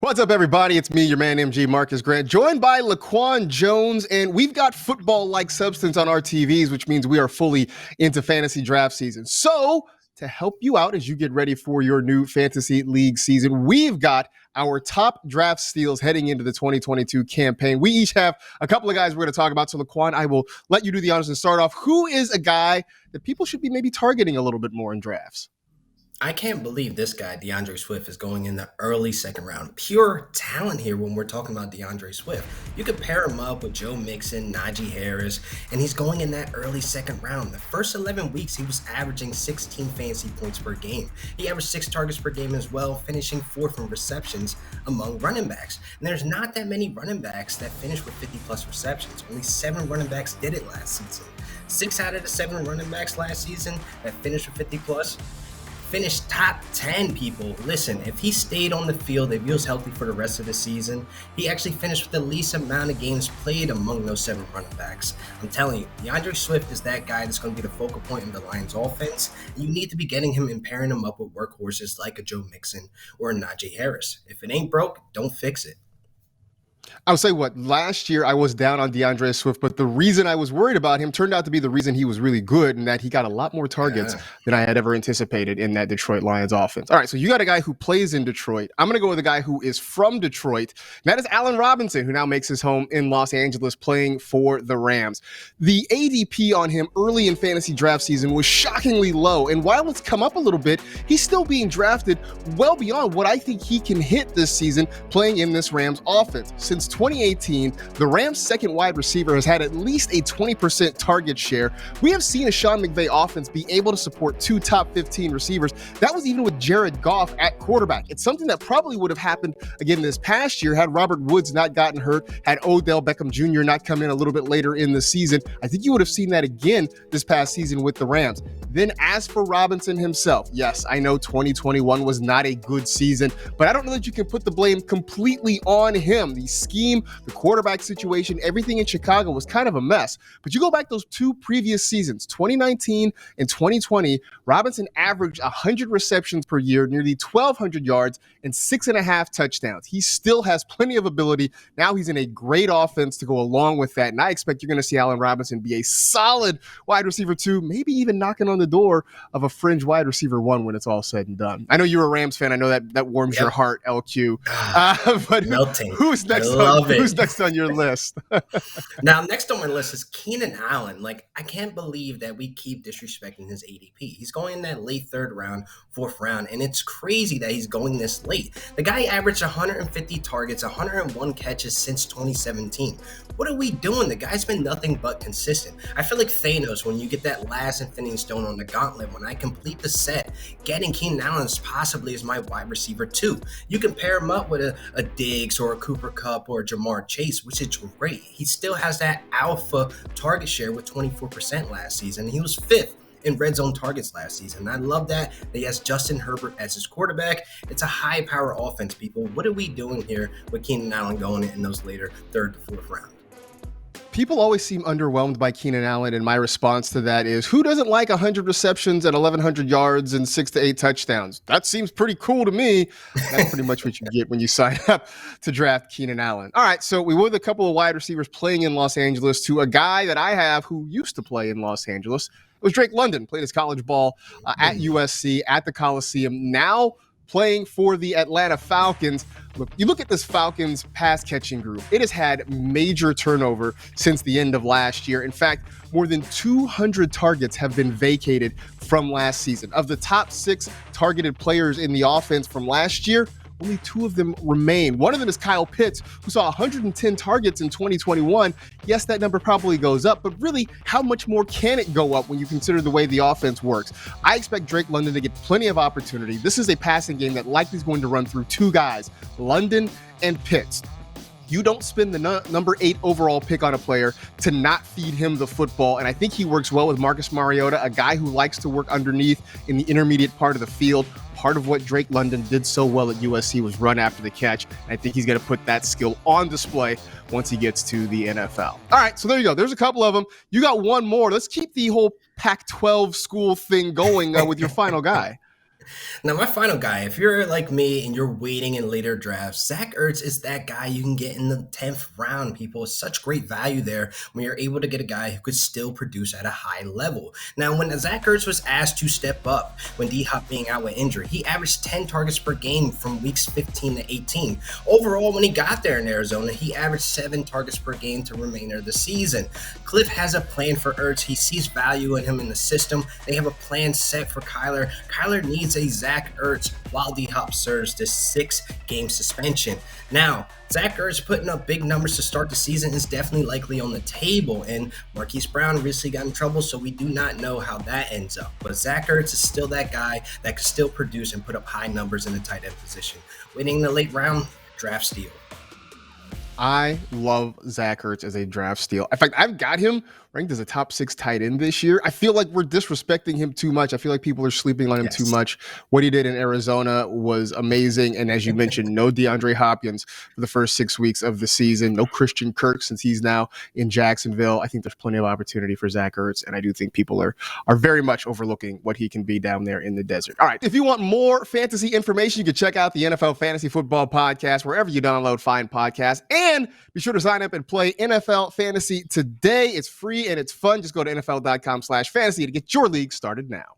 What's up, everybody? It's me, your man, MG Marcus Grant, joined by Laquan Jones, and we've got football-like substance on our TVs, which means we are fully into fantasy draft season. So, to help you out as you get ready for your new fantasy league season, we've got our top draft steals heading into the 2022 campaign. We each have a couple of guys we're going to talk about. So, Laquan, I will let you do the honors and start off. Who is a guy that people should be maybe targeting a little bit more in drafts? I can't believe this guy, DAndre Swift, is going in the early second round. Pure talent here when we're talking about DAndre Swift. You could pair him up with Joe Mixon, Najee Harris, and he's going in that early second round. The first 11 weeks, he was averaging 16 fantasy points per game. He averaged 6 targets per game as well, finishing 4th in receptions among running backs. And there's not that many running backs that finish with 50-plus receptions. Only 7 running backs did it last season. 6 out of the 7 running backs last season that finished with 50-plus finished top 10, people. Listen, if he stayed on the field, if he was healthy for the rest of the season, he actually finished with the least amount of games played among those 7 running backs. I'm telling you, DAndre Swift is that guy that's going to be the focal point in the Lions offense. And you need to be getting him and pairing him up with workhorses like a Joe Mixon or a Najee Harris. If it ain't broke, don't fix it. I'll say what, last year I was down on DAndre Swift, but the reason I was worried about him turned out to be the reason he was really good, and that he got a lot more targets than I had ever anticipated in that Detroit Lions offense. All right, so you got a guy who plays in Detroit. I'm going to go with a guy who is from Detroit, and that is Allen Robinson, who now makes his home in Los Angeles playing for the Rams. The ADP on him early in fantasy draft season was shockingly low, and while it's come up a little bit, he's still being drafted well beyond what I think he can hit this season playing in this Rams offense. Since 2018, the Rams' second wide receiver has had at least a 20% target share. We have seen a Sean McVay offense be able to support 2 top 15 receivers. That was even with Jared Goff at quarterback. It's something that probably would have happened again this past year had Robert Woods not gotten hurt, had Odell Beckham Jr. not come in a little bit later in the season. I think you would have seen that again this past season with the Rams. Then as for Robinson himself, yes, I know 2021 was not a good season, but I don't know that you can put the blame completely on him. The scheme, the quarterback situation, everything in Chicago was kind of a mess. But you go back those 2 previous seasons, 2019 and 2020, Robinson averaged 100 receptions per year, nearly 1,200 yards, and 6.5 touchdowns. He still has plenty of ability. Now he's in a great offense to go along with that, and I expect you're going to see Allen Robinson be a solid wide receiver 2, maybe even knocking on the door of a fringe wide receiver 1 when it's all said and done. I know you're a Rams fan. I know that warms your heart, LQ. But Melting. Who's next on your list? Now, next on my list is Keenan Allen. I can't believe that we keep disrespecting his ADP. He's going in that late 3rd round, 4th round, and it's crazy that he's going this late. The guy averaged 150 targets, 101 catches since 2017. What are we doing? The guy's been nothing but consistent. I feel like Thanos when you get that last Infinity Stone on the gauntlet. When I complete the set, getting Keenan Allen possibly is my wide receiver 2. You can pair him up with a Diggs or a Cooper Kupp or a Jamar Chase, which is great. He still has that alpha target share with 24% last season. He was 5th in red zone targets last season. I love that he has Justin Herbert as his quarterback. It's a high power offense, people. What are we doing here with Keenan Allen going in those later 3rd to 4th round? People always seem underwhelmed by Keenan Allen, and my response to that is, who doesn't like 100 receptions and 1,100 yards and 6 to 8 touchdowns? That seems pretty cool to me. That's pretty much what you get when you sign up to draft Keenan Allen. All right, so we went with a couple of wide receivers playing in Los Angeles to a guy that I have who used to play in Los Angeles. It was Drake London, played his college ball at USC, at the Coliseum, now playing for the Atlanta Falcons. Look, you look at this Falcons pass catching group, it has had major turnover since the end of last year. In fact, more than 200 targets have been vacated from last season. Of the top 6 targeted players in the offense from last year, only 2 of them remain. One of them is Kyle Pitts, who saw 110 targets in 2021. Yes, that number probably goes up, but really, how much more can it go up when you consider the way the offense works? I expect Drake London to get plenty of opportunity. This is a passing game that likely is going to run through 2 guys, London and Pitts. You don't spend the number 8 overall pick on a player to not feed him the football. And I think he works well with Marcus Mariota, a guy who likes to work underneath in the intermediate part of the field. Part of what Drake London did so well at USC was run after the catch. And I think he's going to put that skill on display once he gets to the NFL. All right, so there you go. There's a couple of them. You got one more. Let's keep the whole Pac-12 school thing going with your final guy. Now, my final guy, if you're like me and you're waiting in later drafts, Zach Ertz is that guy you can get in the 10th round, people. It's such great value there when you're able to get a guy who could still produce at a high level. Now, when Zach Ertz was asked to step up when D-Hop being out with injury, he averaged 10 targets per game from weeks 15 to 18. Overall, when he got there in Arizona, he averaged 7 targets per game to remainder of the season. Cliff has a plan for Ertz. He sees value in him in the system. They have a plan set for Kyler. Kyler needs a Zach Ertz while D-Hop serves this 6-game suspension. Now, Zach Ertz putting up big numbers to start the season is definitely likely on the table, and Marquise Brown recently got in trouble, so we do not know how that ends up. But Zach Ertz is still that guy that can still produce and put up high numbers in the tight end position. Winning in the late round, draft steal. I love Zach Ertz as a draft steal. In fact, I've got him ranked as a top 6 tight end this year. I feel like we're disrespecting him too much. I feel like people are sleeping on him too much. What he did in Arizona was amazing. And as you mentioned, no DeAndre Hopkins for the first 6 weeks of the season. No Christian Kirk since he's now in Jacksonville. I think there's plenty of opportunity for Zach Ertz. And I do think people are very much overlooking what he can be down there in the desert. All right. If you want more fantasy information, you can check out the NFL Fantasy Football Podcast wherever you download fine podcasts. And be sure to sign up and play NFL Fantasy today. It's free and it's fun. Just go to NFL.com/fantasy to get your league started now.